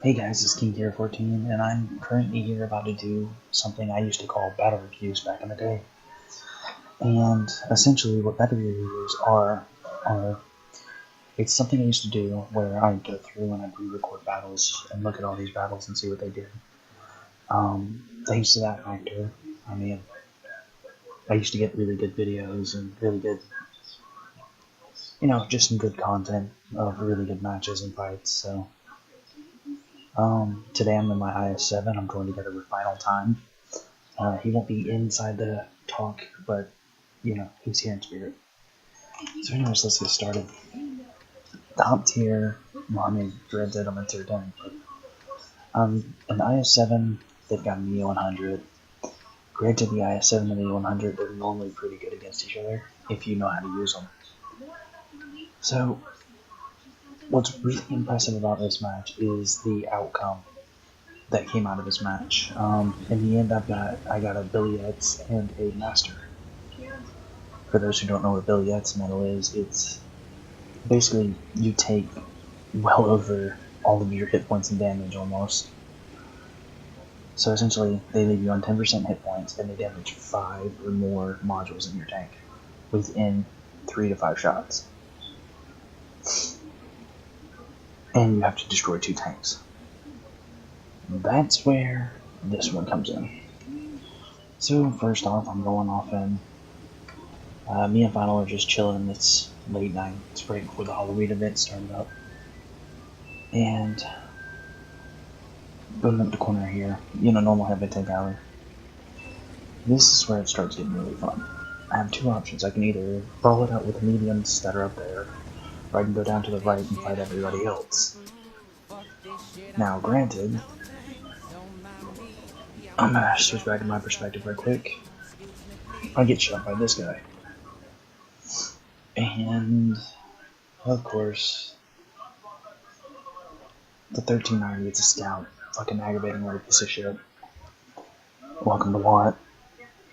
Hey guys, it's KingKira 14, and I'm currently here about to do something I used to call battle reviews back in the day. And essentially what battle reviews are it's something I used to do where I'd go through and I'd re-record battles and look at all these battles and see what they did. Thanks to that factor, I used to get really good videos and really good, just some good content of really good matches and fights, so... Today I'm in my IS-7. I'm joined together with Final Time. He won't be inside the talk, but, he's here in spirit. So anyways, let's get started. Top tier, granted I'm in tier 10, but, in the IS-7, they've got an E100. Granted, the IS-7 and the E100, they're normally pretty good against each other, if you know how to use them. So, what's really impressive about this match is the outcome that came out of this match. In the end, I got a Billiet's and a Master. For those who don't know what Billiet's medal is, it's basically you take well over all of your hit points and damage almost. So essentially, they leave you on 10% hit points and they damage 5 or more modules in your tank within 3 to 5 shots. And you have to destroy 2 tanks. That's where this one comes in. So first off, I'm going off in. Me and Final are just chilling. It's late night. It's right before the Halloween event started up. And going up the corner here, normal heavy tank alley. This is where it starts getting really fun. I have 2 options. I can either brawl it out with the mediums that are up there, or I can go down to the right and fight everybody else. Now, granted, I'm gonna switch back to my perspective right quick. I get shot by this guy. And, of course, the 1390, it's a scout. Fucking aggravating little piece of shit. Welcome to what?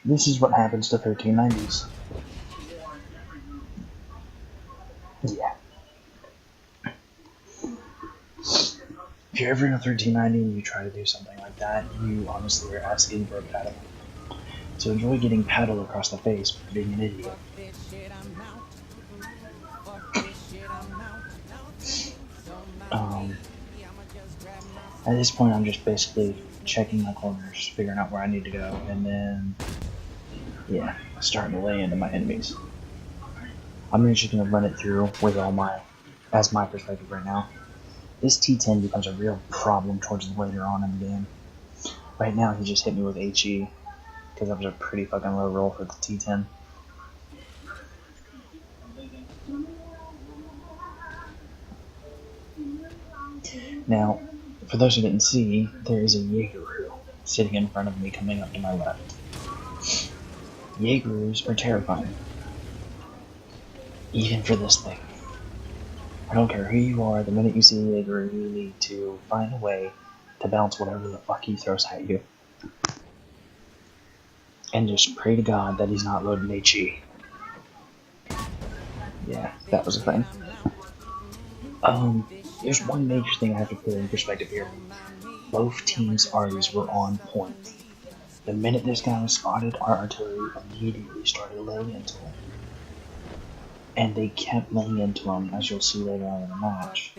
This is what happens to 1390s. Yeah. If you're ever in a 1390 and you try to do something like that, you honestly are asking for a paddle. So enjoy getting paddled across the face for being an idiot. At this point, I'm just basically checking my corners, figuring out where I need to go, and then, starting to lay into my enemies. I'm just going to run it through with as my perspective right now. This T10 becomes a real problem towards later on in the game. Right now, he just hit me with HE, because that was a pretty fucking low roll for the T10. Now, for those who didn't see, there is a Jaeger sitting in front of me coming up to my left. Jaegers are terrifying. Even for this thing. I don't care who you are, the minute you see a Jaeger, you need to find a way to bounce whatever the fuck he throws at you. And just pray to God that he's not loading HE. Yeah, that was a thing. There's one major thing I have to put in perspective here. Both teams' Aries were on point. The minute this guy was spotted, our artillery immediately started laying into him. And they kept laying into him, as you'll see later on in the match.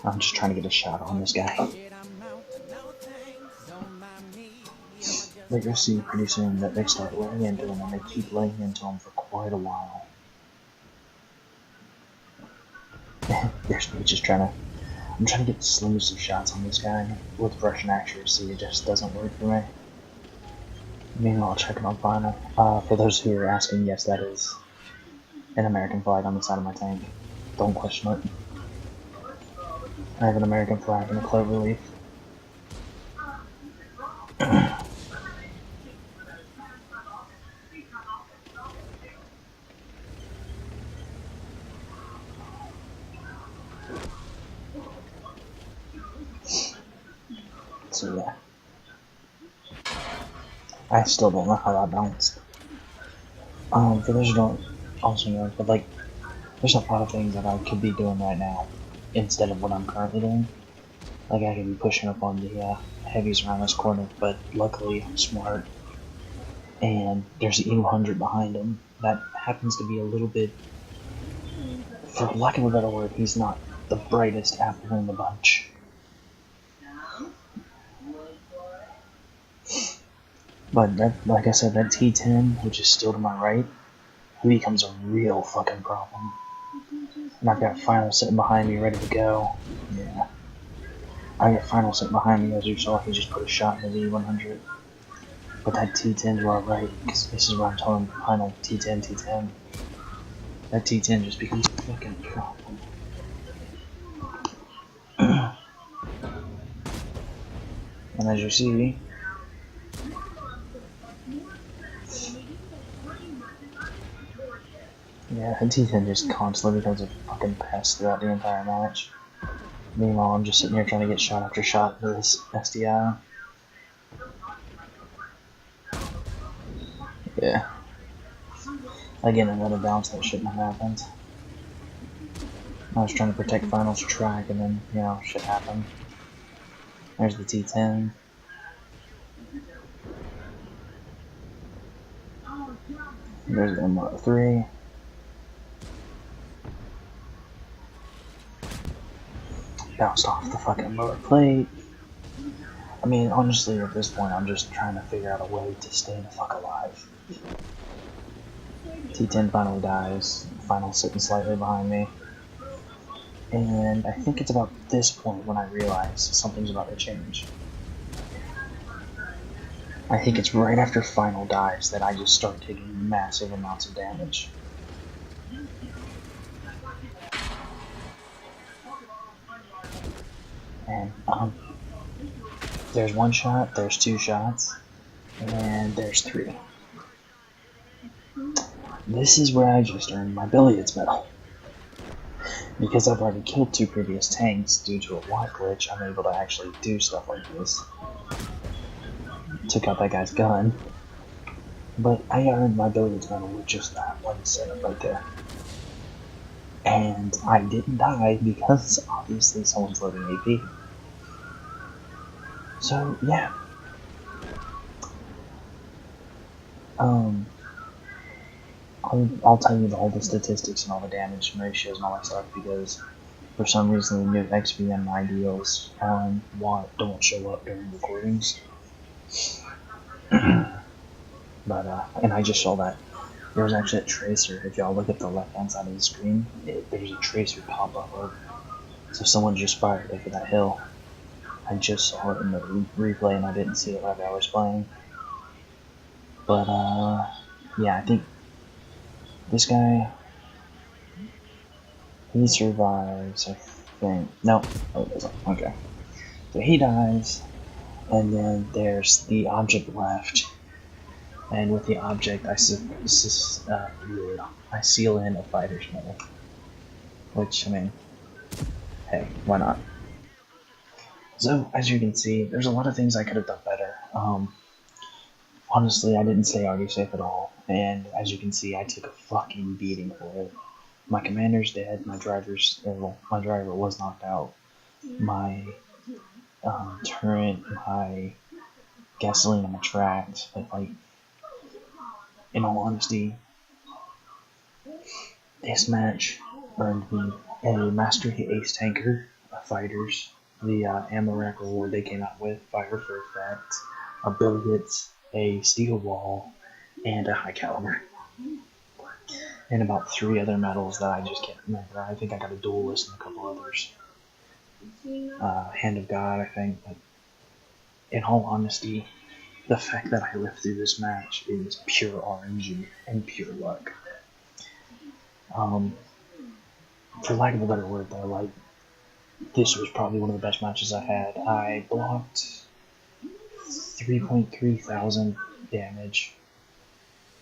I'm just trying to get a shot on this guy. But you'll see pretty soon that they start laying into him, and they keep laying into him for quite a while. There's me just I'm trying to get exclusive shots on this guy. With Russian accuracy, it just doesn't work for me. Meanwhile, check it on Final. For those who are asking, yes, that is an American flag on the side of my tank. Don't question it. I have an American flag and a clover leaf. So yeah. I still don't know how that bounced. For those who don't also know, but there's a lot of things that I could be doing right now instead of what I'm currently doing. Like I can be pushing up on the heavies around this corner, but luckily I'm smart. And there's the E100 behind him. That happens to be a little bit, for lack of a better word, he's not the brightest apple in the bunch. But that, like I said, that T10, which is still to my right, he becomes a real fucking problem. And I've got Final sitting behind me, ready to go. Yeah. I got Final sitting behind me, as you saw, he just put a shot in the E100. But that T10's where I'm right, because this is where I'm telling Final T10, T10. That T10 just becomes a fucking problem. And as you see, yeah, T10 just constantly becomes a fucking pest throughout the entire match. Meanwhile, I'm just sitting here trying to get shot after shot for this SDI. Yeah. Again, another bounce that shouldn't have happened. I was trying to protect Final's track and then, you know, shit happened. There's the T10. There's the M103. Bounced off the fucking lower plate. I mean, honestly, at this point, I'm just trying to figure out a way to stay the fuck alive. T10 finally dies. Final sitting slightly behind me. And I think it's about this point when I realize something's about to change. I think it's right after Final dies that I just start taking massive amounts of damage. And, there's one shot, there's two shots, and there's three. This is where I just earned my Billiards medal. Because I've already killed two previous tanks due to a watt glitch, I'm able to actually do stuff like this. Took out that guy's gun. But I earned my Billiards medal with just that one setup right there. And I didn't die because obviously someone's loading AP. So, yeah. I'll tell you all the statistics and all the damage and ratios and all that stuff because for some reason the new XVM ideals on Watt don't show up during recordings. But, and I just saw that there was actually a tracer. If y'all look at the left hand side of the screen, there's a tracer pop up of, so someone just fired over that hill. I just saw it in the replay and I didn't see it while I was playing. But, yeah, I think this guy, he survives, I think. No, oh, it doesn't. Okay. So he dies, and then there's the object left. And with the object, I seal in a fighter's medal. Which, I mean, hey, why not? So, as you can see, there's a lot of things I could have done better. Honestly, I didn't stay already safe at all, and as you can see, I took a fucking beating for it. My commander's dead, my driver was knocked out, my turret, my gasoline on the tracks, but like, in all honesty, this match earned me a Master Ace Tanker, a Fighters, the ammo rack reward they came out with, Fire for Effect, a Billiards, a Steel Wall, and a High Caliber. And about 3 other medals that I just can't remember. I think I got a Duelist and a couple others. Hand of God, I think. But in all honesty, the fact that I lived through this match is pure RNG and pure luck. For lack of a better word, though, like, this was probably one of the best matches I had. I blocked 3.3 thousand damage.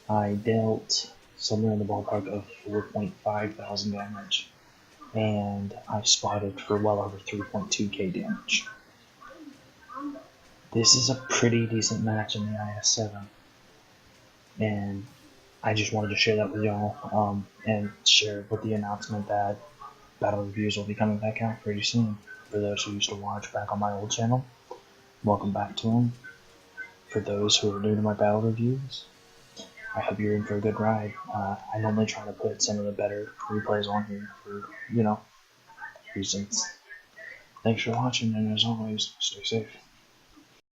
I dealt somewhere in the ballpark of 4.5 thousand damage. And I spotted for well over 3.2k damage. This is a pretty decent match in the IS-7. And I just wanted to share that with y'all, and share with the announcement that Battle Reviews will be coming back out pretty soon. For those who used to watch back on my old channel, welcome back to them. For those who are new to my battle reviews, I hope you're in for a good ride. I normally try to put some of the better replays on here for, reasons. Thanks for watching, and as always, stay safe.